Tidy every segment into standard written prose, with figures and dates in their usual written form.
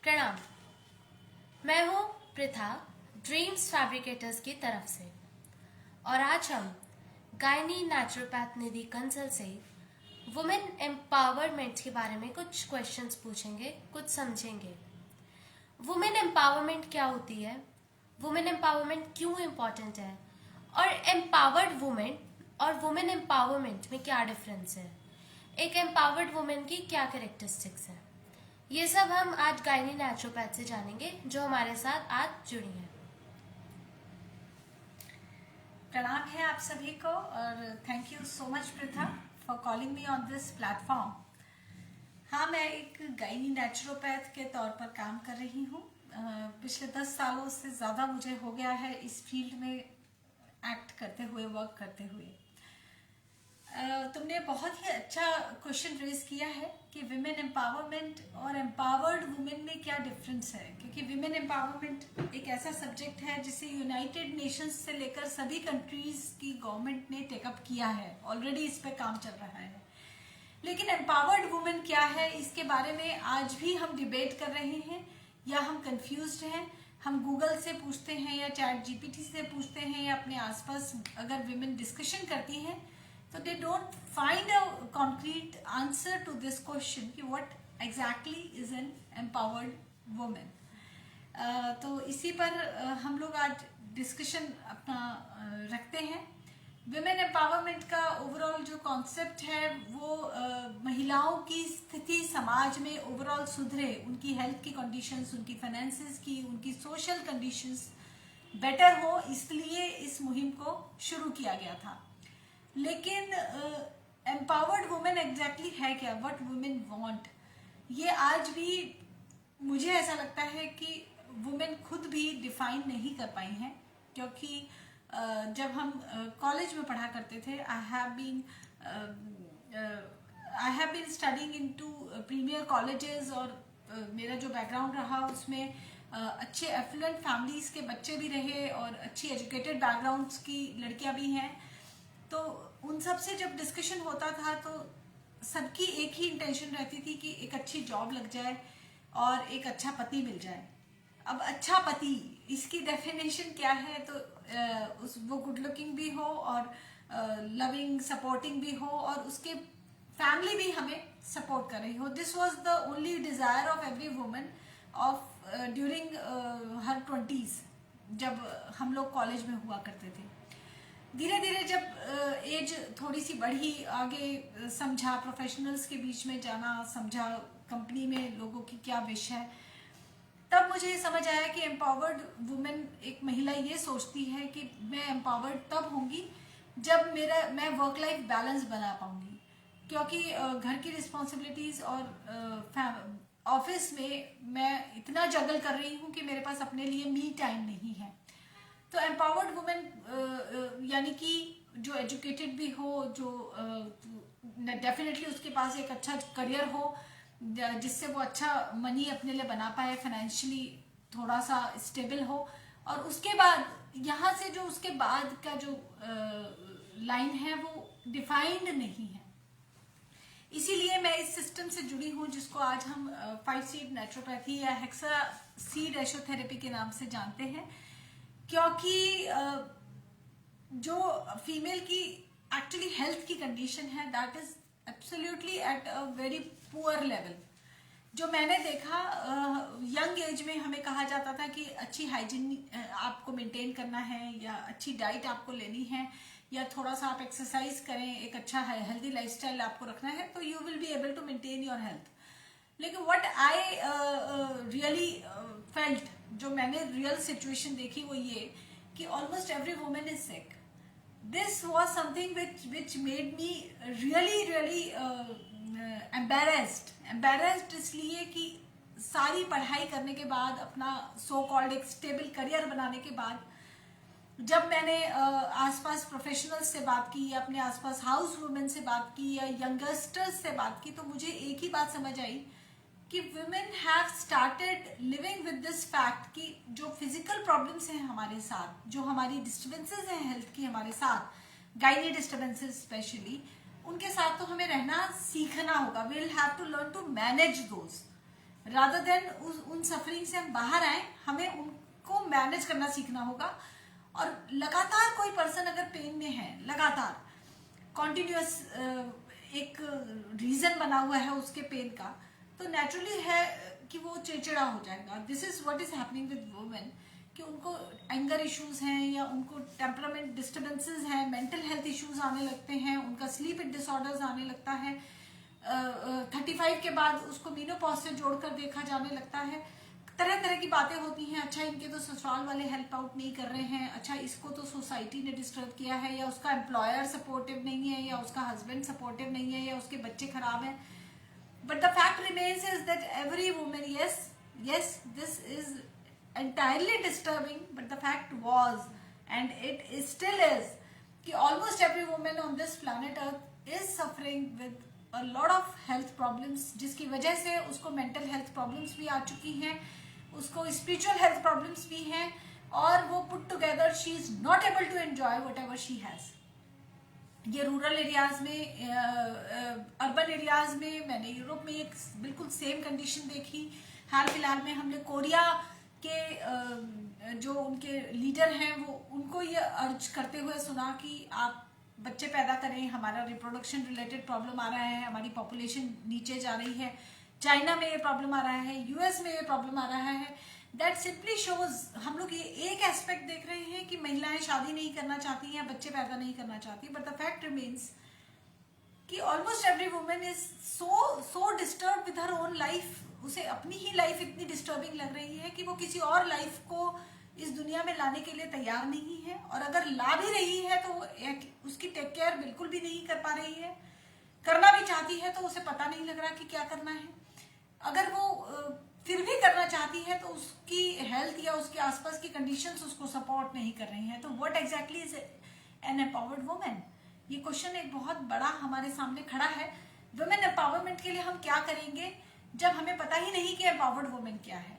प्रणाम। मैं हूँ पृथा, ड्रीम्स फैब्रिकेटर्स की तरफ से, और आज हम गायनी नेचुरोपैथ निधि कंसल से वुमेन एम्पावरमेंट के बारे में कुछ क्वेश्चंस पूछेंगे, कुछ समझेंगे। वुमेन एम्पावरमेंट क्या होती है, वुमेन एम्पावरमेंट क्यों इम्पोर्टेंट है, और एम्पावर्ड वुमेन और वुमेन एम्पावरमेंट में क्या डिफरेंस है, एक एम्पावर्ड वुमेन की क्या कैरेक्टरिस्टिक्स है, ये सब हम आज गायनी नेचुरोपैथ से जानेंगे जो हमारे साथ आज जुड़ी हैं। प्रणाम है आप सभी को और thank you so much Pritha for calling me on this platform. हाँ, मैं एक गायनी नेचुरोपैथ के तौर पर काम कर रही हूँ। पिछले 10 सालों से ज़्यादा मुझे हो गया है इस फील्ड में एक्ट करते हुए, वर्क करते हुए। तुमने बहुत ही अच्छा क्वेश्चन रेज किया है कि विमेन एम्पावरमेंट और एम्पावर्ड वुमेन में क्या डिफरेंस है, क्योंकि विमेन एम्पावरमेंट एक ऐसा सब्जेक्ट है जिसे यूनाइटेड नेशंस से लेकर सभी कंट्रीज की गवर्नमेंट ने टेकअप किया है, ऑलरेडी इस पे काम चल रहा है। लेकिन एम्पावर्ड वुमेन क्या है, इसके बारे में आज भी हम डिबेट कर रहे हैं या हम कंफ्यूज्ड हैं। हम गूगल से पूछते हैं या चैट जीपीटी से पूछते हैं या अपने आसपास अगर विमेन डिस्कशन करती हैं तो they don't find a concrete answer to this question कि what exactly is an empowered woman। तो इसी पर हम लोग आज डिस्कशन अपना रखते हैं। विमेन एम्पावरमेंट का ओवरऑल जो कॉन्सेप्ट है वो महिलाओं की स्थिति समाज में ओवरऑल सुधरे, उनकी हेल्थ की कंडीशंस, उनकी फाइनेंसेस की, उनकी सोशल कंडीशंस बेटर हो, इसलिए इस मुहिम को शुरू किया गया था। लेकिन एम्पावर्ड वुमेन एग्जैक्टली है क्या, व्हाट वुमेन वांट, ये आज भी मुझे ऐसा लगता है कि वुमेन खुद भी डिफाइन नहीं कर पाई हैं। क्योंकि जब हम कॉलेज में पढ़ा करते थे, I have been studying into premier colleges, और मेरा जो बैकग्राउंड रहा उसमें अच्छे एफ्लुएंट फैमिलीज के बच्चे भी रहे और अच्छी एजुकेटेड बैकग्राउंड्स की लड़कियां भी हैं। तो उन सब से जब डिस्कशन होता था तो सबकी एक ही इंटेंशन रहती थी कि एक अच्छी जॉब लग जाए और एक अच्छा पति मिल जाए। अब अच्छा पति, इसकी डेफिनेशन क्या है, तो वो गुड लुकिंग भी हो और लविंग सपोर्टिंग भी हो और उसके फैमिली भी हमें सपोर्ट कर रही हो। This was the only desire of every woman of during her 20s, जब हम लोग कॉलेज में हुआ करते थे। धीरे धीरे जब एज थोड़ी सी बढ़ी, आगे समझा, प्रोफेशनल्स के बीच में जाना, समझा कंपनी में लोगों की क्या विश है, तब मुझे समझ आया कि एम्पावर्ड वुमेन एक महिला ये सोचती है कि मैं एम्पावर्ड तब होंगी जब मैं वर्क लाइफ बैलेंस बना पाऊंगी। क्योंकि घर की रिस्पॉन्सिबिलिटीज और ऑफिस में मैं इतना जगल कर रही हूँ कि मेरे पास अपने लिए मी टाइम नहीं है। तो एम्पावर्ड वुमेन यानी कि जो एजुकेटेड भी हो, जो डेफिनेटली उसके पास एक अच्छा करियर हो जिससे वो अच्छा मनी अपने लिए बना पाए, फाइनेंशियली थोड़ा सा स्टेबल हो, और उसके बाद यहाँ से जो उसके बाद का जो लाइन है वो डिफाइंड नहीं है। इसीलिए मैं इस सिस्टम से जुड़ी हूँ जिसको आज हम 5 सीड नेचुरोपैथी या हेक्सा सीड एशोथेरेपी के नाम से जानते हैं। क्योंकि जो फीमेल की एक्चुअली हेल्थ की कंडीशन है, that is absolutely at a very poor level. जो मैंने देखा, यंग एज में हमें कहा जाता था कि अच्छी हाइजीन आपको मेंटेन करना है, या अच्छी डाइट आपको लेनी है, या थोड़ा सा आप एक्सरसाइज करें, एक अच्छा हेल्दी लाइफस्टाइल आपको रखना है, तो you will be able to maintain your health. लेकिन व्हाट आई रियली फेल्ट, जो मैंने रियल सिचुएशन देखी, वो ये कि almost every women is sick. This was something which made me really embarrassed इसलिए कि सारी पढ़ाई करने के बाद, अपना सो कॉल्ड एक स्टेबल करियर बनाने के बाद, जब मैंने आसपास प्रोफेशनल्स से बात की या अपने आसपास हाउस वुमेन से बात की या यंगस्टर्स से बात की, तो मुझे एक ही बात समझ आई कि women have started living with this fact कि जो फिजिकल प्रॉब्लम्स हैं हमारे साथ, जो हमारी डिस्टर्बेंसेस हैं हेल्थ की हमारे साथ, गाइनी डिस्टर्बेंसेस स्पेशली, उनके साथ तो हमें रहना सीखना होगा। we'll have to learn to manage those, rather than उन सफरिंग से हम बाहर आए, हमें उनको मैनेज करना सीखना होगा। और लगातार कोई पर्सन अगर पेन में है, लगातार कॉन्टिन्यूअस एक रीजन बना हुआ है उसके पेन का, तो नेचुरली है कि वो चिड़चिड़ा हो जाएगा। This is what is happening with women, कि उनको एंगर इश्यूज हैं या उनको टेम्परामेंट डिस्टर्बेंसेस हैं, मेंटल हेल्थ इश्यूज आने लगते हैं, उनका स्लीप डिसऑर्डर्स आने लगता है। 35 के बाद उसको मीनोपॉज से जोड़कर देखा जाने लगता है। तरह तरह की बातें होती हैं, अच्छा इनके तो ससुराल वाले हेल्प आउट नहीं कर रहे हैं, अच्छा इसको तो सोसाइटी ने डिस्टर्ब किया है, या उसका एम्प्लॉयर सपोर्टिव नहीं है, या उसका हस्बैंड सपोर्टिव नहीं है, या उसके बच्चे खराब हैं। But the fact remains is that every women, yes, this is entirely disturbing, but the fact was, and it is still is, कि almost every woman on this planet earth is suffering with a lot of health problems, जिसकी वजह से उसको mental health problems भी आ चुकी हैं, उसको spiritual health problems भी हैं, और वो put together she is not able to enjoy whatever she has. ये रूरल एरियाज में, अर्बन एरियाज में, मैंने यूरोप में एक बिल्कुल सेम कंडीशन देखी। हाल फिलहाल में हमने कोरिया के जो उनके लीडर हैं वो उनको ये अर्ज करते हुए सुना कि आप बच्चे पैदा करें, हमारा रिप्रोडक्शन रिलेटेड प्रॉब्लम आ रहा है, हमारी पॉपुलेशन नीचे जा रही है। चाइना में ये प्रॉब्लम आ रहा है, यूएस में ये प्रॉब्लम आ रहा है। दैट सिंपली शोज, हम लोग ये एक एस्पेक्ट देख रहे हैं कि महिलाएं शादी नहीं करना चाहती हैं, बच्चे पैदा नहीं करना चाहती, बट द फैक्ट रिमेन्स कि almost every women is so disturb with her own life. उसे अपनी ही लाइफ इतनी डिस्टर्बिंग लग रही है कि वो किसी और लाइफ को इस दुनिया में लाने के लिए तैयार नहीं है, और अगर ला भी रही है तो उसकी टेक केयर बिल्कुल भी नहीं कर पा रही है। करना भी चाहती है तो उसे पता नहीं लग रहा कि क्या करना है। अगर वो फिर भी करना चाहती है तो उसकी हेल्थ या उसके आसपास की कंडीशंस उसको सपोर्ट नहीं कर रही हैं। तो what exactly is an empowered women, ये क्वेश्चन एक बहुत बड़ा हमारे सामने खड़ा है। वुमेन एम्पावरमेंट के लिए हम क्या करेंगे जब हमें पता ही नहीं कि एम्पावर्ड वुमेन क्या है।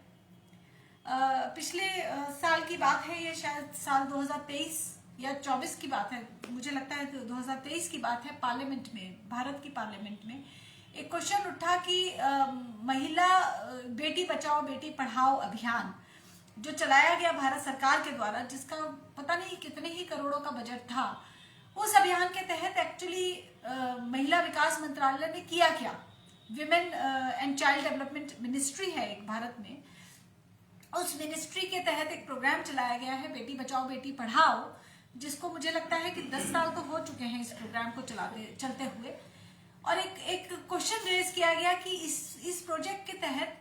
पिछले साल की बात है, ये शायद साल 2023 या 24 की बात है, मुझे लगता है 2023 की बात है। पार्लियामेंट में, भारत की पार्लियामेंट में एक क्वेश्चन उठा कि महिला बेटी बचाओ बेटी पढ़ाओ अभियान जो चलाया गया भारत सरकार के द्वारा, जिसका पता नहीं कितने ही करोड़ों का बजट था, उस अभियान के तहत एक्चुअली महिला विकास मंत्रालय ने किया क्या। Women and child development ministry है एक भारत में, उस मिनिस्ट्री के तहत एक प्रोग्राम चलाया गया है बेटी बचाओ बेटी पढ़ाओ, जिसको मुझे लगता है कि 10 साल तो हो चुके हैं इस प्रोग्राम को चलते हुए। और एक क्वेश्चन रेज किया गया कि इस प्रोजेक्ट के तहत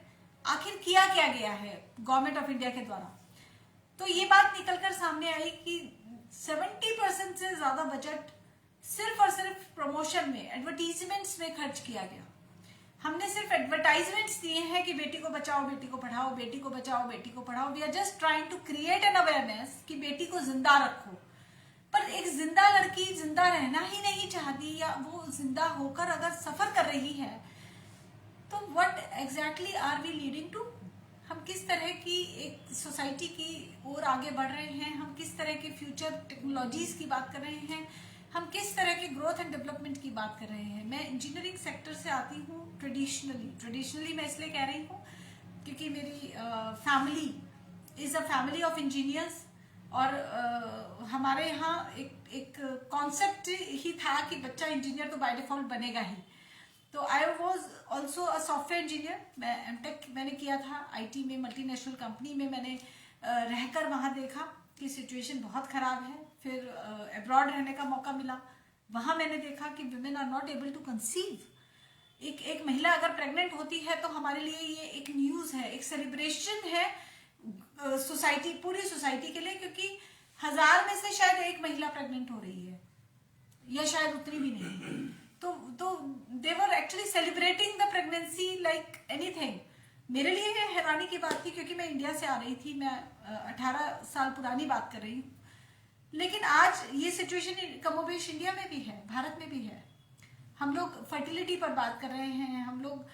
आखिर किया क्या गया है गवर्नमेंट ऑफ इंडिया के द्वारा। तो ये बात निकलकर सामने आई कि 70% से ज्यादा बजट सिर्फ और सिर्फ प्रमोशन में, एडवर्टीजमेंट्स में खर्च किया गया। हमने सिर्फ एडवर्टाइजमेंट्स दिए हैं कि बेटी को बचाओ बेटी को पढ़ाओ, बेटी को बचाओ बेटी को पढ़ाओ। We are just trying to create an awareness कि बेटी को जिंदा रखो। पर एक जिंदा लड़की जिंदा रहना ही नहीं चाहती, या वो जिंदा होकर अगर सफर कर रही है, तो what exactly are we leading to. हम किस तरह की एक सोसाइटी की ओर आगे बढ़ रहे हैं, हम किस तरह की फ्यूचर टेक्नोलॉजीज की बात कर रहे हैं, हम किस तरह के ग्रोथ एंड डेवलपमेंट की बात कर रहे हैं। मैं इंजीनियरिंग सेक्टर से आती हूँ। ट्रेडिशनली मैं इसलिए कह रही हूँ क्योंकि मेरी family is a family of engineers, और हमारे यहाँ एक कॉन्सेप्ट ही था कि बच्चा इंजीनियर तो बाय डिफॉल्ट बनेगा ही। तो I was also a software engineer. मैं एमटेक मैंने किया था आईटी में, मल्टीनेशनल कंपनी में। मैंने रहकर वहाँ देखा कि सिचुएशन बहुत खराब है। फिर अब्रॉड रहने का मौका मिला, वहाँ मैंने देखा कि women are not able to conceive. एक महिला अगर प्रेग्नेंट होती है तो हमारे लिए ये एक न्यूज है, एक सेलिब्रेशन है सोसाइटी, पूरी सोसाइटी के लिए, क्योंकि 1000 में से शायद एक महिला प्रेग्नेंट हो रही है, या शायद उतनी भी नहीं। तो they were actually celebrating the pregnancy like anything. मेरे लिए ये हैरानी की बात थी क्योंकि मैं इंडिया से आ रही थी, मैं 18 साल पुरानी बात कर रही हूँ। लेकिन आज ये सिचुएशन कमोबेश इंडिया में भी है, भारत में भी है। हम लोग फर्टिलिटी पर बात कर रहे हैं, हम लोग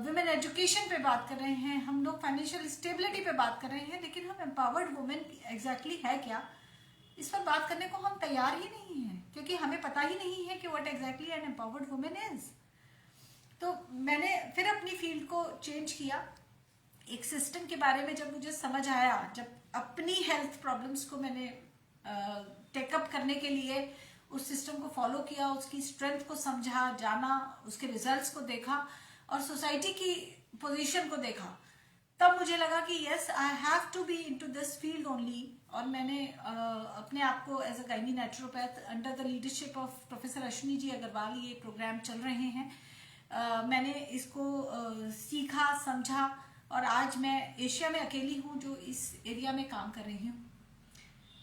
वुमेन एजुकेशन पे बात कर रहे हैं, हम लोग फाइनेंशियल स्टेबिलिटी पे बात कर रहे हैं, लेकिन हम एम्पावर्ड वुमेन एग्जैक्टली है क्या, इस पर बात करने को हम तैयार ही नहीं है, क्योंकि हमें पता ही नहीं है कि what exactly an empowered women is. तो मैंने फिर अपनी फील्ड को चेंज किया एक सिस्टम के बारे में जब मुझे समझ आया, जब अपनी हेल्थ प्रॉब्लम्स को मैंने टेकअप करने के लिए उस सिस्टम को फॉलो किया, उसकी स्ट्रेंथ को समझा, जाना, उसके रिजल्ट्स को देखा और सोसाइटी की पोजीशन को देखा, तब मुझे लगा कि yes I have to be into this field only. और मैंने अपने आप को as a gynae naturopath under the leadership of professor Ashwini ji Agarwal, ये प्रोग्राम चल रहे हैं, मैंने इसको सीखा, समझा और आज मैं एशिया में अकेली हूँ जो इस एरिया में काम कर रही हूँ।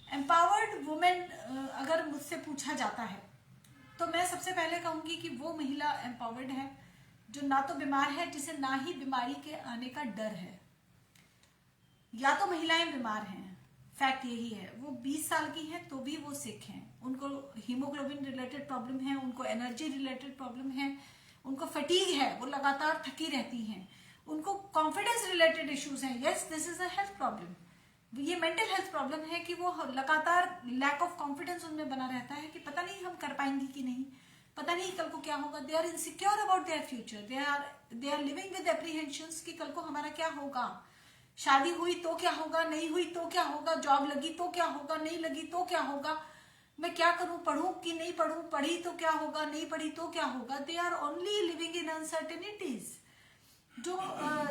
एम्पावर्ड वुमेन अगर मुझसे पूछा जाता है तो मैं सबसे पहले कहूंगी कि वो महिला एम्पावर्ड है जो ना तो बीमार है, जिसे ना ही बीमारी के आने का डर है। या तो महिलाएं बीमार हैं, फैक्ट यही है, वो 20 साल की हैं तो भी वो सिक हैं, उनको हीमोग्लोबिन रिलेटेड प्रॉब्लम है, उनको एनर्जी रिलेटेड प्रॉब्लम है, उनको फटीग है, वो लगातार थकी रहती हैं, उनको कॉन्फिडेंस रिलेटेड इश्यूज हैं। Yes, this is a health problem, ये मेंटल हेल्थ प्रॉब्लम है कि वो लगातार लैक ऑफ कॉन्फिडेंस उनमें बना रहता है कि पता नहीं हम कर पाएंगे कि नहीं, पता नहीं कल को क्या होगा। They are insecure about their future, they are living with apprehensions कि कल को हमारा क्या होगा, शादी हुई तो क्या होगा, नहीं हुई तो क्या होगा, जॉब लगी तो क्या होगा, नहीं लगी तो क्या होगा, मैं क्या करूं, पढ़ूं कि नहीं पढ़ूं, पढ़ी तो क्या होगा, नहीं पढ़ी तो क्या होगा। They are only living in uncertainties. जो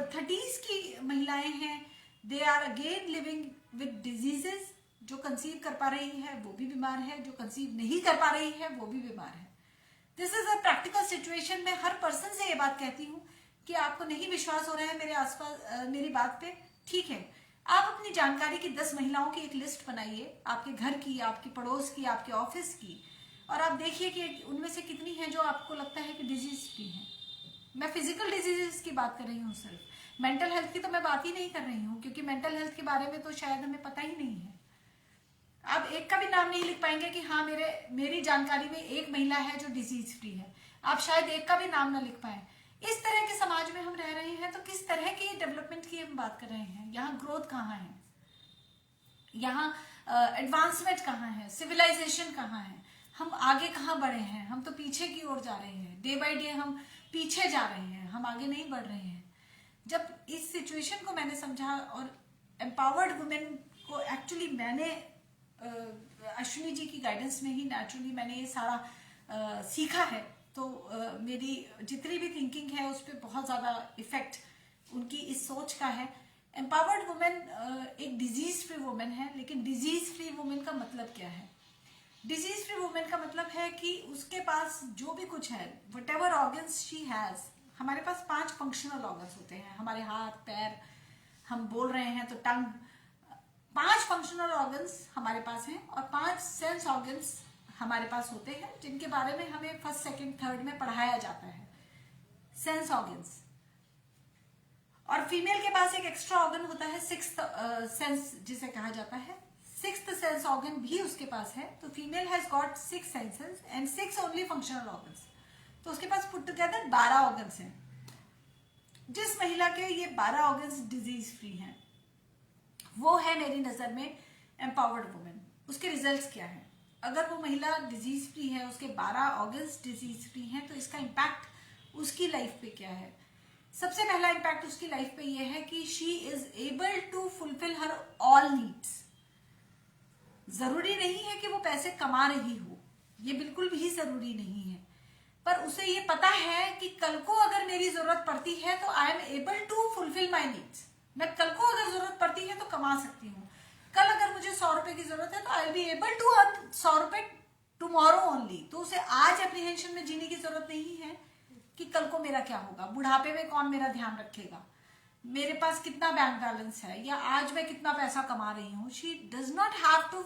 30s की महिलाएं हैं, they are again living with diseases. जो कंसीव कर पा रही है वो भी बीमार है, जो कंसीव नहीं कर पा रही है वो भी बीमार है। This is a practical situation. मैं हर पर्सन से ये बात कहती हूँ कि आपको नहीं विश्वास हो रहा है मेरे आसपास मेरी बात पे, ठीक है, आप अपनी जानकारी की 10 महिलाओं की एक लिस्ट बनाइए, आपके घर की, आपकी पड़ोस की, आपके ऑफिस की, और आप देखिए कि उनमें से कितनी हैं जो आपको लगता है कि डिजीज फ्री हैं। मैं फिजिकल डिजीजेस की बात कर रही हूँ, सिर्फ मेंटल हेल्थ की तो मैं बात ही नहीं कर रही हूँ, क्योंकि मेंटल हेल्थ के बारे में तो शायद हमें पता ही नहीं है। आप एक का भी नाम नहीं लिख पाएंगे कि हाँ मेरी जानकारी में एक महिला है जो डिजीज फ्री है, आप शायद एक का भी नाम ना लिख पाए। इस तरह के समाज में हम रह रहे हैं, तो किस तरह की डेवलपमेंट की हम बात कर रहे हैं? यहाँ ग्रोथ कहाँ है, यहाँ एडवांसमेंट कहाँ है, सिविलाइजेशन कहाँ है, हम आगे कहाँ बढ़े हैं? हम तो पीछे की ओर जा रहे हैं, डे बाय डे हम पीछे जा रहे हैं, हम आगे नहीं बढ़ रहे हैं। जब इस सिचुएशन को मैंने समझा और एम्पावर्ड वुमेन को एक्चुअली मैंने अश्विनी जी की गाइडेंस में ही नेचुरली मैंने ये सारा सीखा है, तो मेरी जितनी भी थिंकिंग है उस पर बहुत ज़्यादा इफेक्ट उनकी इस सोच का है। एम्पावर्ड वुमेन एक डिजीज फ्री वुमेन है, लेकिन डिजीज फ्री वुमेन का मतलब क्या है? डिजीज फ्री वुमेन का मतलब है कि उसके पास जो भी कुछ है, what ever organs she has, हमारे पास 5 फंक्शनल ऑर्गन्स होते हैं, हमारे हाथ पैर, हम बोल रहे हैं तो टंग, 5 फंक्शनल ऑर्गन्स हमारे पास हैं और 5 सेंस ऑर्गन्स हमारे पास होते हैं, जिनके बारे में हमें फर्स्ट सेकंड थर्ड में पढ़ाया जाता है, सेंस ऑर्गन्स। और फीमेल के पास एक एक्स्ट्रा ऑर्गन होता है, 6th सेंस जिसे कहा जाता है, 6th सेंस ऑर्गन भी उसके पास है। तो female has got 6 senses and 6 only functional organs, तो उसके पास पुट टुगेदर 12 ऑर्गन्स हैं। जिस महिला के ये 12 ऑर्गन्स डिजीज फ्री हैं, वो है मेरी नजर में एम्पावर्ड वुमेन। उसके रिजल्ट्स क्या है? अगर वो महिला डिजीज फ्री है, उसके 12 ऑर्गन्स डिजीज फ्री हैं, तो इसका इम्पैक्ट उसकी लाइफ पे क्या है? सबसे पहला इम्पैक्ट उसकी लाइफ पे ये है कि she is able to fulfil her all needs. जरूरी नहीं है कि वो पैसे कमा रही हो, ये बिल्कुल भी जरूरी नहीं है, पर उसे ये पता है कि कल को अगर मेरी जरूरत पड़ती है तो I am able to fulfil my needs. मैं कल को अगर जरूरत पड़ती है तो कमा सकती हूँ। कल अगर मुझे 100 रुपए की जरूरत है तो I will be able to earn 100 रुपए टुमारो ओनली। तो उसे आज एप्रीहेंशन में जीने की जरूरत नहीं है कि कल को मेरा क्या होगा, बुढ़ापे में कौन मेरा ध्यान रखेगा, मेरे पास कितना बैंक बैलेंस है, या आज मैं कितना पैसा कमा रही हूँ। She does not have to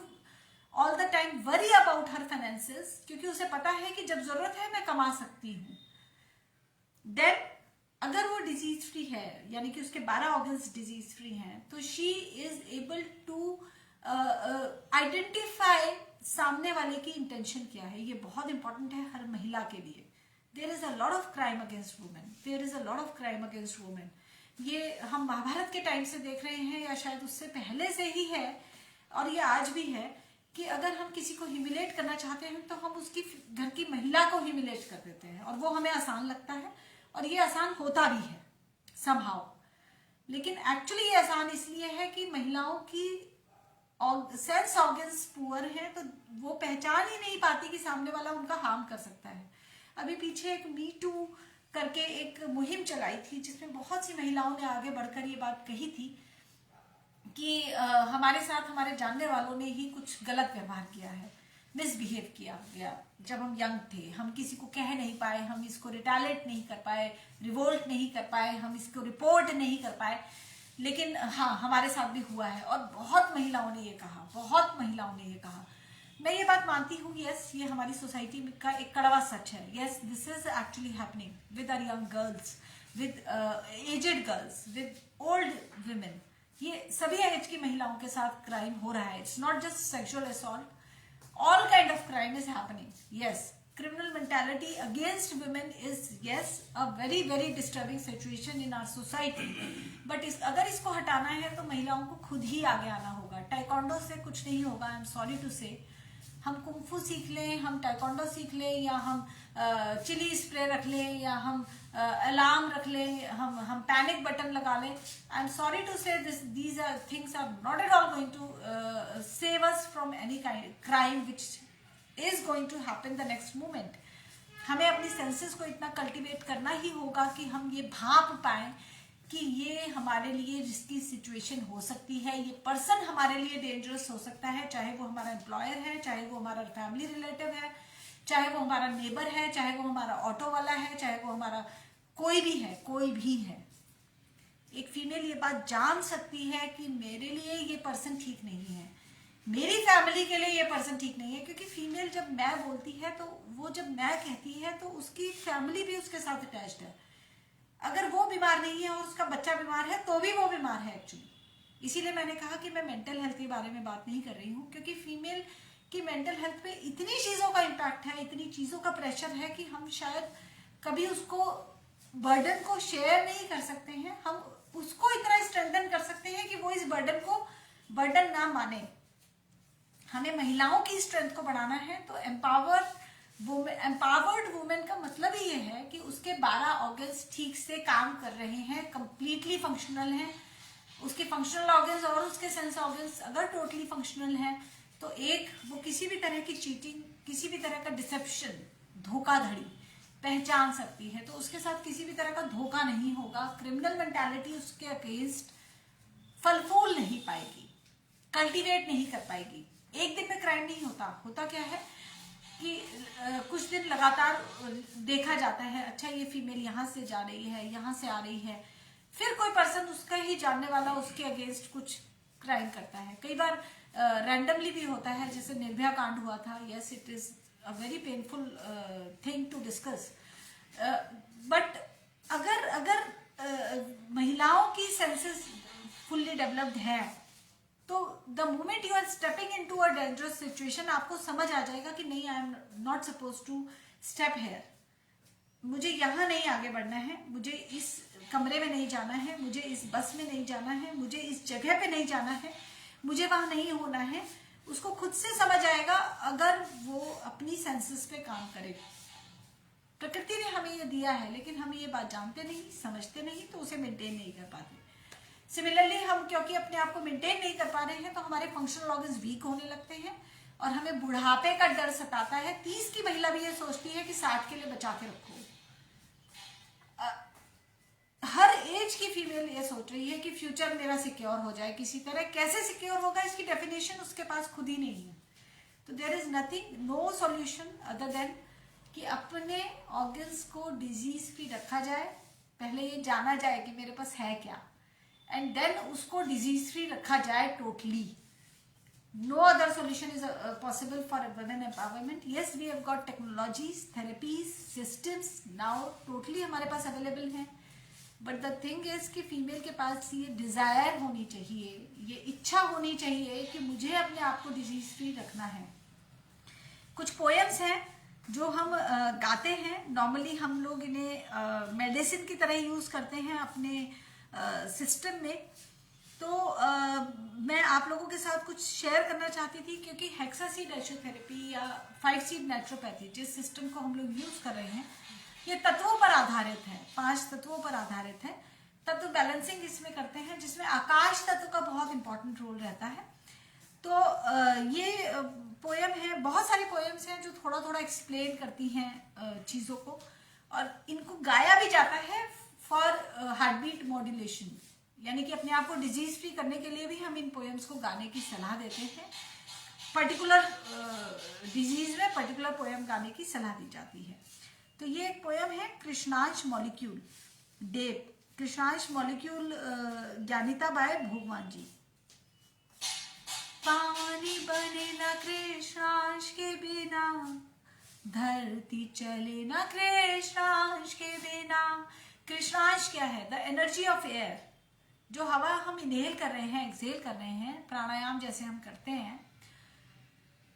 all the time worry about her finances, क्योंकि उसे पता है कि जब जरूरत है मैं कमा सकती हूँ। देन अगर वो डिजीज फ्री है, यानी कि उसके 12 ऑर्गन्स डिजीज फ्री हैं, तो she is able to identify सामने वाले की इंटेंशन क्या है। ये बहुत इंपॉर्टेंट है हर महिला के लिए। There is a lot of crime against women, there is a lot of crime against women. ये हम महाभारत के टाइम से देख रहे हैं, या शायद उससे पहले से ही है, और ये आज भी है कि अगर हम किसी को ह्यूमिलेट करना चाहते हैं तो हम उसकी घर की महिला को ह्यूमिलेट कर देते हैं, और वो हमें आसान लगता है, और ये आसान होता भी है समहाउ। लेकिन एक्चुअली ये आसान इसलिए है कि महिलाओं की सेंस ऑर्गन्स पुअर हैं, तो वो पहचान ही नहीं पाती कि सामने वाला उनका हार्म कर सकता है। अभी पीछे एक मी टू करके एक मुहिम चलाई थी जिसमें बहुत सी महिलाओं ने आगे बढ़कर ये बात कही थी कि हमारे साथ हमारे जानने वालों ने ही कुछ गलत व्यवहार किया है, मिसबिहेव किया गया। जब हम यंग थे हम किसी को कह नहीं पाए, हम इसको रिटालेट नहीं कर पाए, रिवोल्ट नहीं कर पाए, हम इसको रिपोर्ट नहीं कर पाए, लेकिन हाँ हमारे साथ भी हुआ है। और बहुत महिलाओं ने ये कहा, बहुत महिलाओं ने ये कहा। मैं ये बात मानती हूँ, यस ये हमारी सोसाइटी का एक कड़वा सच है। Yes this is actually happening with our young girls, with aged girls, with old women. ये सभी एज की महिलाओं के साथ क्राइम हो रहा है। It's not just sexual assault, all kind of crime is happening. Yes, criminal mentality against women is yes a very very disturbing situation in our society. But अगर इसको हटाना है तो महिलाओं को खुद ही आगे आना होगा। टाइकोंडो से कुछ नहीं होगा। आई एम सॉरी टू से, हम कुंफू सीख लें, हम टाइकोंडो सीख लें, या हम चिली स्प्रे रख लें, या हम अलार्म रख लें, हम पैनिक बटन लगा लें। I am sorry to say these are things are not at all going to save us from any kind crime which is going to happen the next moment. हमें अपनी senses को इतना cultivate करना ही होगा कि हम ये भांप पाए कि ये हमारे लिए रिस्की सिचुएशन हो सकती है, ये पर्सन हमारे लिए डेंजरस हो सकता है, चाहे वो हमारा एम्प्लॉयर है, चाहे वो हमारा फैमिली रिलेटिव है, चाहे वो हमारा नेबर है, चाहे वो हमारा ऑटो वाला है, चाहे वो हमारा कोई भी है, कोई भी है। एक फीमेल ये बात जान सकती है कि मेरे लिए ये पर्सन ठीक नहीं है, मेरी फैमिली के लिए ये पर्सन ठीक नहीं है। क्योंकि फीमेल जब मैं बोलती है तो वो जब मैं कहती है तो उसकी फैमिली भी उसके साथ अटैच्ड है। अगर वो बीमार नहीं है और उसका बच्चा बीमार है तो भी वो बीमार है एक्चुअली। इसीलिए मैंने कहा कि मैं मेंटल हेल्थ के बारे में बात नहीं कर रही हूँ, क्योंकि फीमेल की मेंटल हेल्थ पे इतनी चीजों का इम्पैक्ट है, इतनी चीजों का प्रेशर है कि हम शायद कभी उसको बर्डन को शेयर नहीं कर सकते हैं। हम उसको इतना स्ट्रेंथन कर सकते हैं कि वो इस बर्डन को बर्डन ना माने। हमें महिलाओं की स्ट्रेंथ को बढ़ाना है, तो एम्पावर्ड वुमेन का मतलब ही ये है कि उसके 12 ऑर्गन्स ठीक से काम कर रहे हैं, कंप्लीटली फंक्शनल हैं। उसके फंक्शनल ऑर्गन्स और उसके सेंस ऑर्गन्स अगर टोटली फंक्शनल हैं तो एक वो किसी भी तरह की चीटिंग, किसी भी तरह का डिसेप्शन, धोखाधड़ी पहचान सकती है, तो उसके साथ किसी भी तरह का धोखा नहीं होगा। क्रिमिनल मेंटालिटी उसके अगेंस्ट फल फूल नहीं पाएगी, कल्टीवेट नहीं कर पाएगी। एक दिन में क्राइम नहीं होता। होता क्या है कि कुछ दिन लगातार देखा जाता है, अच्छा ये फीमेल यहाँ से जा रही है, यहाँ से आ रही है, फिर कोई पर्सन उसका ही जानने वाला उसके अगेंस्ट कुछ क्राइम करता है। कई बार रैंडमली भी होता है, जैसे निर्भया कांड हुआ था। Yes it is a very painful thing to discuss, but अगर महिलाओं की सेंसेस फुल्ली डेवलप्ड है तो the moment you are stepping in to a dangerous situation आपको समझ आ जाएगा कि नहीं, I am not suppose to step here, मुझे यहाँ नहीं आगे बढ़ना है, मुझे इस कमरे में नहीं जाना है, मुझे इस बस में नहीं जाना है, मुझे इस जगह पे नहीं जाना है, मुझे वहां नहीं होना है। उसको खुद से समझ आएगा अगर वो अपनी सेंसेस पे काम करे। प्रकृति ने हमें ये दिया है, लेकिन हम ये बात जानते नहीं, समझते नहीं, तो उसे मेंटेन नहीं कर पाते। सिमिलरली हम क्योंकि अपने आप को मेंटेन नहीं कर पा रहे हैं तो हमारे फंक्शनल ऑर्गन्स वीक होने लगते हैं और हमें बुढ़ापे का डर सताता है। 30 की महिला भी ये सोचती है कि 60 के लिए बचा के रखो। हर एज की फीमेल ये सोच रही है कि फ्यूचर मेरा सिक्योर हो जाए किसी तरह। कैसे सिक्योर होगा इसकी डेफिनेशन उसके पास खुद ही नहीं है। तो there is nothing, no solution other than कि अपने ऑर्गन्स को डिजीज फ्री रखा जाए। पहले ये जाना जाए कि मेरे पास है क्या, एंड देन उसको डिजीज फ्री रखा जाए totally. No other solution is possible for women empowerment. Yes, we have got technologies, therapies, systems now totally हमारे पास available हैं, but the thing is कि फीमेल के पास ये डिजायर होनी चाहिए, ये इच्छा होनी चाहिए कि मुझे अपने आप को डिजीज फ्री रखना है। कुछ पोएम्स हैं जो हम गाते हैं, नॉर्मली हम लोग इन्हें मेडिसिन की तरह यूज करते हैं अपने सिस्टम में। तो मैं आप लोगों के साथ कुछ शेयर करना चाहती थी, क्योंकि हेक्सासीड एशोथेरेपी या 5 सीड नेचुरोपैथी जिस सिस्टम को हम लोग यूज कर रहे हैं ये तत्वों पर आधारित है, 5 तत्वों पर आधारित है। तत्व बैलेंस बैलेंसिंग इसमें करते हैं, जिसमें आकाश तत्व का बहुत इंपॉर्टेंट रोल रहता है। तो ये पोयम है, बहुत सारी पोयम्स हैं जो थोड़ा थोड़ा एक्सप्लेन करती हैं चीज़ों को, और इनको गाया भी जाता है फॉर हार्ट बीट मॉड्यूलेशन, यानी कि अपने आप को डिजीज फ्री करने के लिए भी हम इन पोयम्स को गाने की सलाह देते हैं। पर्टिकुलर डिजीज में पर्टिकुलर पोयम गाने की सलाह दी जाती है। तो ये एक पोयम है Krishnansh molecule Depp, Krishnansh molecule ज्ञानिता bye भोगवान जी। पानी बने ना कृष्णांश के बिना, धरती चले ना कृष्णांश के बिना। कृष्णांश क्या है? द एनर्जी ऑफ एयर, जो हवा हम इनहेल कर रहे हैं, एक्सहेल कर रहे हैं, प्राणायाम जैसे हम करते हैं,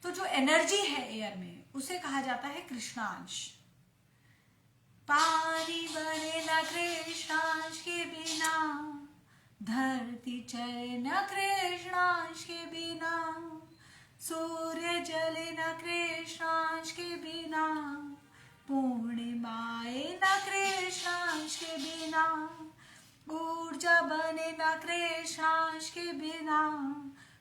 तो जो एनर्जी है एयर में उसे कहा जाता है कृष्णांश। पानी बने ना कृष्णांश के बिना, धरती चले न कृष्णांश के बिना, सूर्य जले न कृष्णांश के बिना, पूर्णिमाए न कृष्णांश के बिना, ऊर्जा बने न कृष्णांश के बिना,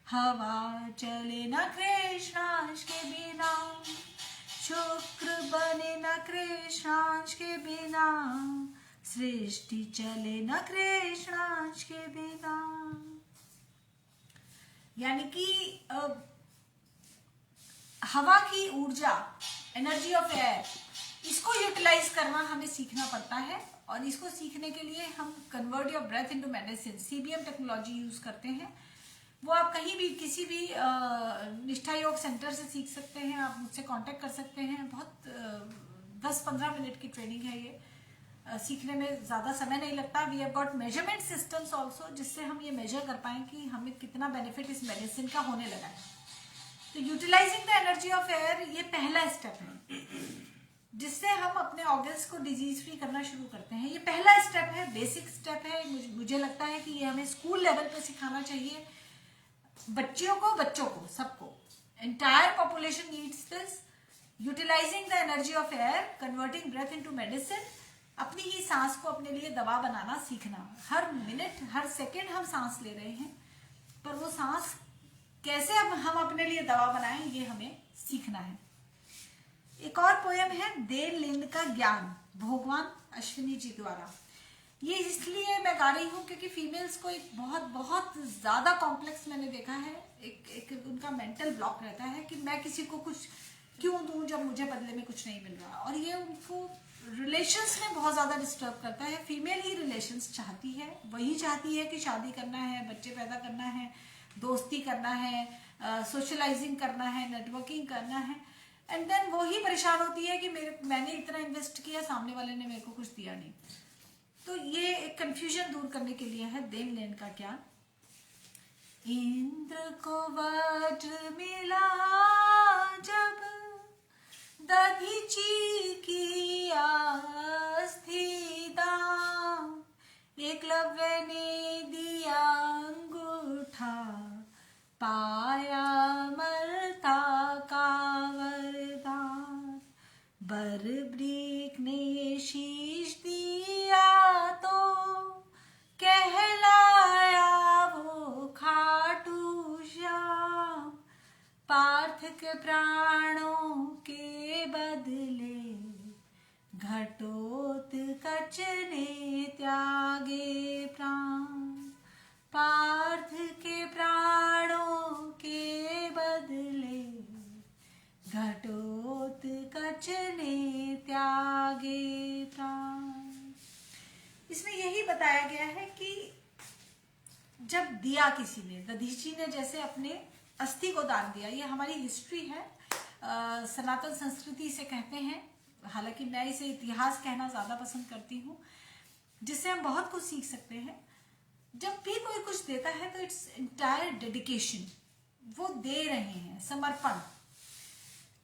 हवा चले न कृष्णांश के बिना, शुक्र बने न कृष्णांश के बिना, सृष्टि चले न कृष्णांश के बिना। यानी कि हवा की ऊर्जा, एनर्जी ऑफ एयर, इसको यूटिलाइज करना हमें सीखना पड़ता है, और इसको सीखने के लिए हम convert your breath into medicine, CBM technology use करते हैं। वो आप कहीं भी किसी भी निष्ठा योग सेंटर से सीख सकते हैं, आप मुझसे कांटेक्ट कर सकते हैं। बहुत 10-15 मिनट की ट्रेनिंग है ये, सीखने में ज़्यादा समय नहीं लगता। We have got measurement systems also, जिससे हम ये मेजर कर पाएं कि हमें कितना बेनिफिट इस मेडिसिन का होने लगा है। तो utilising the energy of air, ये पहला स्टेप है जिससे हम अपने ऑर्गन्स को डिजीज फ्री करना शुरू करते हैं। ये पहला स्टेप है, बेसिक स्टेप है। मुझे लगता है कि ये हमें स्कूल लेवल पे सिखाना चाहिए, बच्चों को, सबको। Entire population needs this, utilising the energy of air, converting breath into medicine. अपनी ही सांस को अपने लिए दवा बनाना सीखना। हर मिनट, हर सेकंड हम सांस ले रहे हैं, पर वो सांस कैसे अब हम अपने लिए दवा बनाएं, ये हमें सीखना है। एक और पोयम है देन लिंग का ज्ञान, भोगवान अश्विनी जी द्वारा। ये इसलिए मैं गा रही हूँ क्योंकि फीमेल्स को एक बहुत ज्यादा कॉम्प्लेक्स मैंने देखा है, एक उनका मेंटल ब्लॉक रहता है कि मैं किसी को कुछ क्यों दूं जब मुझे बदले में कुछ नहीं मिल रहा, और ये उनको रिलेशंस में बहुत ज्यादा डिस्टर्ब करता है। फीमेल ही रिलेशंस चाहती है, वही चाहती है कि शादी करना है, बच्चे पैदा करना है, दोस्ती करना है, सोशलाइजिंग करना है, नेटवर्किंग करना है, एंड देन वो ही परेशान होती है कि मैंने इतना इन्वेस्ट किया, सामने वाले ने मेरे को कुछ दिया नहीं। तो ये एक कंफ्यूजन दूर करने के लिए है देन लेन का ज्ञान। इंद्र को वज्र मिला जब, दधीची की अस्थि दान, एकलव्य ने दिया अंगूठा, पाया मरता का वरदान, बरब्रीक ने शीश दिया तो, कहलाया वो खाटू श्याम, पार्थ के प्राणों के बदले, घटोत्कच ने त्यागे प्राण, पार्थ के प्राणों के बदले, घटोत्कच ने त्यागे प्राण। इसमें यही बताया गया है कि जब दिया किसी ने, दधीची ने जैसे अपने अस्थि को दान दिया, ये हमारी हिस्ट्री है, सनातन संस्कृति से कहते हैं, हालांकि मैं इसे इतिहास कहना ज्यादा पसंद करती हूँ, जिससे हम बहुत कुछ सीख सकते हैं। जब भी कोई कुछ देता है तो इट्स एंटायर डेडिकेशन, वो दे रहे हैं, समर्पण।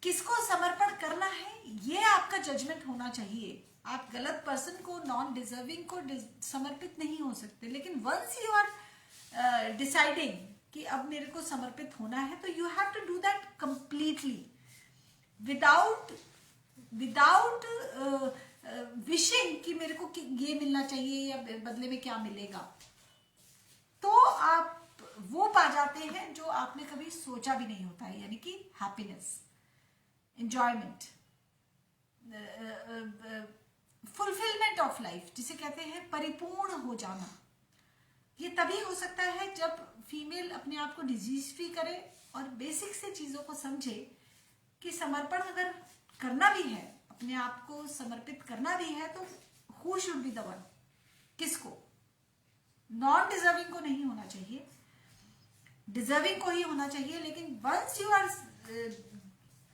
किसको समर्पण करना है ये आपका जजमेंट होना चाहिए। आप गलत पर्सन को, नॉन डिजर्विंग को समर्पित नहीं हो सकते, लेकिन वंस यू आर डिसाइडिंग कि अब मेरे को समर्पित होना है, तो you have to do that completely, without wishing कि मेरे को ये मिलना चाहिए या बदले में क्या मिलेगा। तो आप वो पा जाते हैं जो आपने कभी सोचा भी नहीं होता है, यानी कि happiness, enjoyment, fulfilment of life, जिसे कहते हैं परिपूर्ण हो जाना। ये तभी हो सकता है जब फीमेल अपने आप को डिजीज फ्री करे और बेसिक से चीजों को समझे कि समर्पण अगर करना भी है, अपने आप को समर्पित करना भी है, तो who should be the one, किसको? नॉन डिजर्विंग को नहीं होना चाहिए, डिजर्विंग को ही होना चाहिए। लेकिन once you are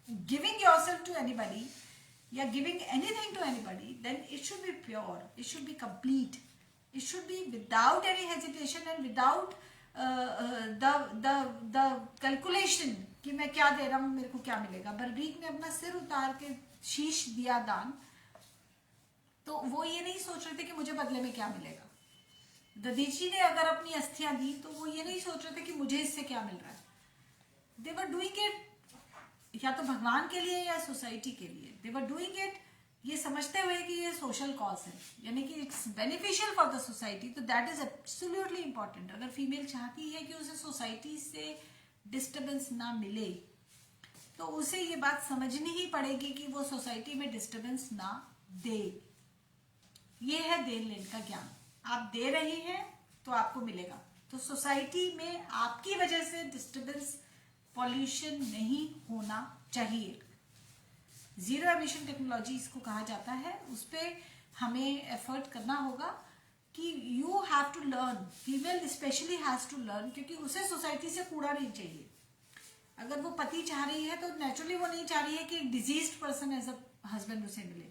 giving yourself to anybody या giving anything to anybody, then it should be pure, it should be complete, it should be without any hesitation and without the calculation कि मैं क्या दे रहा हूं, मेरे को क्या मिलेगा। बलबीर ने अपना सिर उतार के शीश दिया दान, तो वो ये नहीं सोच रहे थे कि मुझे बदले में क्या मिलेगा। दधीची ने अगर अपनी अस्थियां दी तो वो ये नहीं सोच रहे थे कि मुझे इससे क्या मिल रहा है। दे वर डूइंग इट या तो भगवान के लिए या सोसाइटी के लिए। दे वर डूइंग इट ये समझते हुए कि ये सोशल कॉज है, यानी कि it's beneficial for the society, तो दैट इज एब्सोल्युटली इंपॉर्टेंट। अगर फीमेल चाहती है कि उसे सोसाइटी से डिस्टर्बेंस ना मिले, तो उसे ये बात समझनी ही पड़ेगी कि वो सोसाइटी में डिस्टर्बेंस ना दे। ये है देन लेन का ज्ञान। आप दे रहे हैं तो आपको मिलेगा। तो सोसाइटी में आपकी वजह से डिस्टर्बेंस, पॉल्यूशन नहीं होना चाहिए। जीरो एमिशन टेक्नोलॉजी इसको कहा जाता है। उस पर हमें एफर्ट करना होगा कि you have to learn, female specially has to learn, क्योंकि उसे सोसाइटी से कूड़ा नहीं चाहिए। अगर वो पति चाह रही है तो नेचुरली वो नहीं चाह रही है कि एक diseased person as a husband उसे मिले।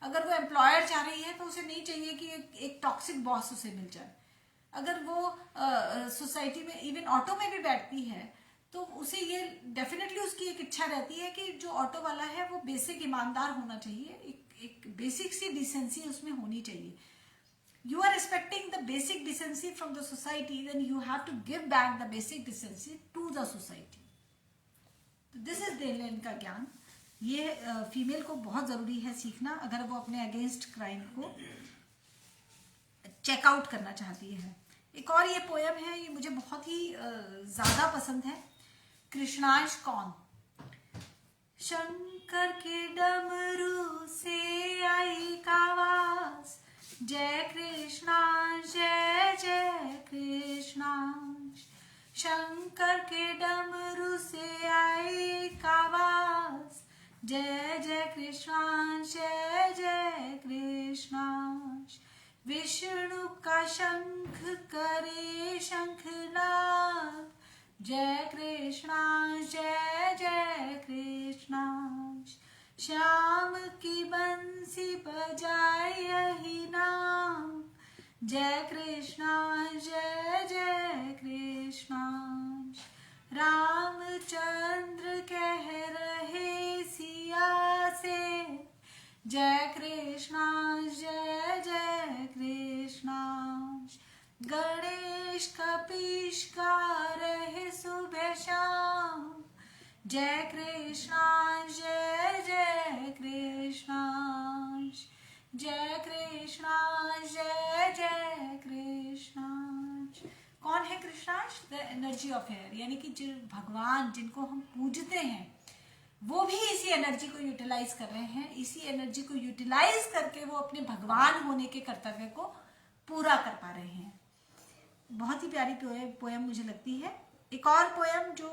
अगर वो एम्प्लॉयर चाह रही है तो उसे नहीं चाहिए कि एक टॉक्सिक बॉस उसे मिल जाए। अगर वो सोसाइटी में इवन ऑटो में भी बैठती है तो उसे ये डेफिनेटली उसकी एक इच्छा रहती है कि जो ऑटो वाला है वो बेसिक ईमानदार होना चाहिए, एक बेसिक सी डिसेंसी उसमें होनी चाहिए। You are expecting the basic decency from the society, then you have to give back the basic decency to the society. This is देन लेन का ज्ञान। ये फीमेल को बहुत जरूरी है सीखना अगर वो अपने अगेंस्ट क्राइम को चेकआउट करना चाहती है। एक और ये पोयम है, ये मुझे बहुत ही ज्यादा पसंद है। कृष्णांश कौन? शंकर के डमरू से आई आवाज, जय कृष्णा जय जय कृष्णा। शंकर के डमरू से आई आवाज, जय जय कृष्णा जय जय कृष्णा। विष्णु का शंख करे शंखनाद, जय कृष्णा जय जय कृष्णा। श्याम की बंसी बजाए यही नाम, जय कृष्णा जय जय कृष्णा। रामचंद्र कह रहे सिया से, जय कृष्णा जय जय कृष्णा। गणेश कपीश गा रहे सुबह शाम, जय कृष्णा जय जय कृष्णा। जय कृष्णा जय जय कृष्णा। कौन है Krishnansh? The energy of air, यानी कि जो भगवान जिनको हम पूजते हैं वो भी इसी एनर्जी को यूटिलाइज कर रहे हैं। इसी एनर्जी को यूटिलाइज करके वो अपने भगवान होने के कर्तव्य को पूरा कर पा रहे हैं। बहुत ही प्यारी पोयम मुझे लगती है। एक और पोयम जो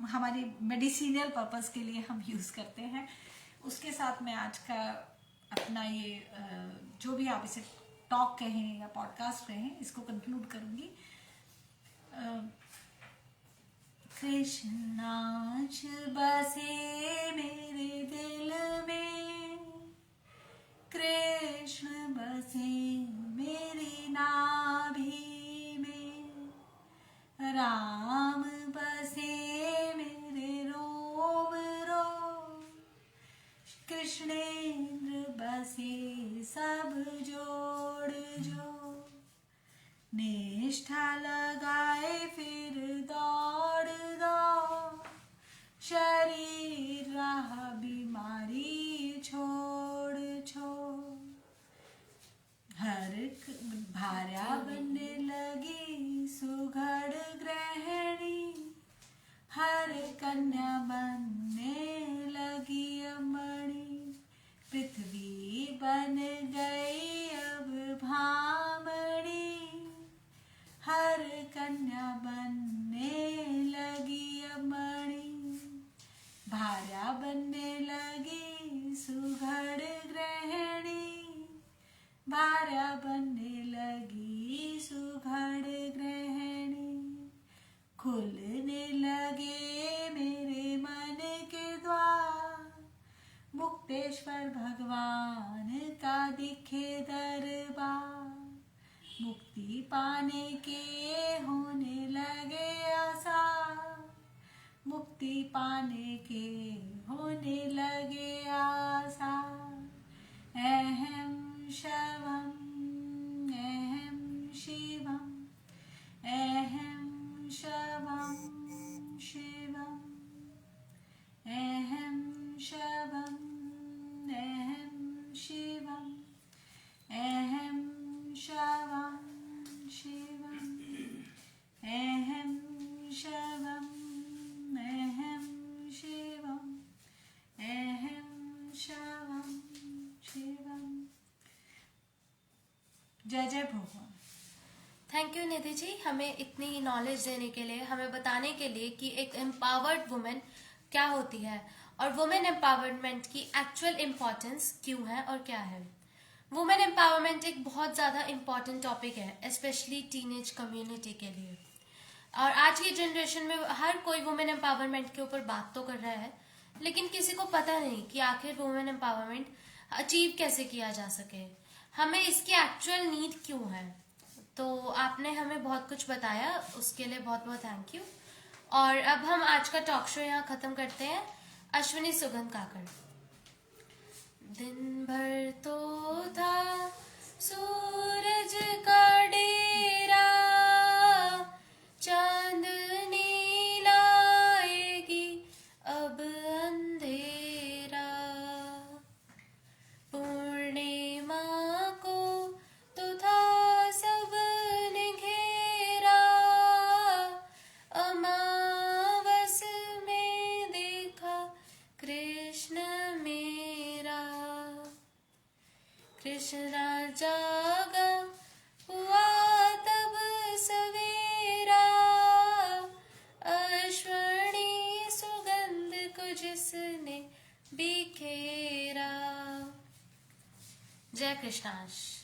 हमारी मेडिसिनल पर्पस के लिए हम यूज करते हैं, उसके साथ मैं आज का अपना ये जो भी आप इसे टॉक कहें या पॉडकास्ट कहें, इसको कंक्लूड करूंगी। कृष्णांश बसे मेरे दिल में, कृष्ण बसे मेरी नाभि में, राम बसे मेरे रोम रोम, कृष्णेंद्र बसे सब जोड़ जोड़। निष्ठा लगाए फिर दौड़ दौड़, शरीर रहा बीमारी छोड़ छोड़। हर भार्या बनने लगी सुघड़ गृहिणी, हर कन्या बनने लगी अमणी। पृथ्वी बन गई अब भामड़ी, हर कन्या बनने लगी अमणी। भार्या बनने लगी सुघड़ गृहिणी, भार्या बनने लगी सुघड़ गृहिणी। खुलने लगे मेरे मन के द्वार, मुक्तेश्वर भगवान का दिखे दरबार। मुक्ति पाने के होने लगे आसार, मुक्ति पाने के होने लगे आसार। अहम शवम अहम शिवम, अहम शवम शिवम, अहम शवम अहम शिवम, अहम शवम शिवम, अहम शवम अहम शिवम, अहम शवम शिवम। जय जय भगवान। थैंक यू निधि जी, हमें इतनी नॉलेज देने के लिए, हमें बताने के लिए कि एक एम्पावर्ड वुमेन क्या होती है और वुमेन एम्पावरमेंट की एक्चुअल इम्पोर्टेंस क्यों है और क्या है। वुमेन एम्पावरमेंट एक बहुत ज़्यादा इम्पॉर्टेंट टॉपिक है, स्पेशली टीनेज कम्युनिटी के लिए। और आज की जनरेशन में हर कोई वुमेन एम्पावरमेंट के ऊपर बात तो कर रहा है, लेकिन किसी को पता नहीं कि आखिर वुमेन एम्पावरमेंट अचीव कैसे किया जा सके, हमें इसकी एक्चुअल नीड क्यों है। तो आपने हमें बहुत कुछ बताया, उसके लिए बहुत बहुत थैंक यू। और अब हम आज का टॉक शो यहाँ खत्म करते हैं। अश्विनी सुगंध काकड़। दिन भर तो था सूरज का डेरा, चांदनी लाएगी अब अंधेरा। पूर्णिमा को तो था सबने घेरा, अमावस में देखा कृष्ण मेरा। कृष्ण जागा हुआ तब सवेरा, अश्वनी सुगंध को जिसने बिखेरा। जय कृष्णाश।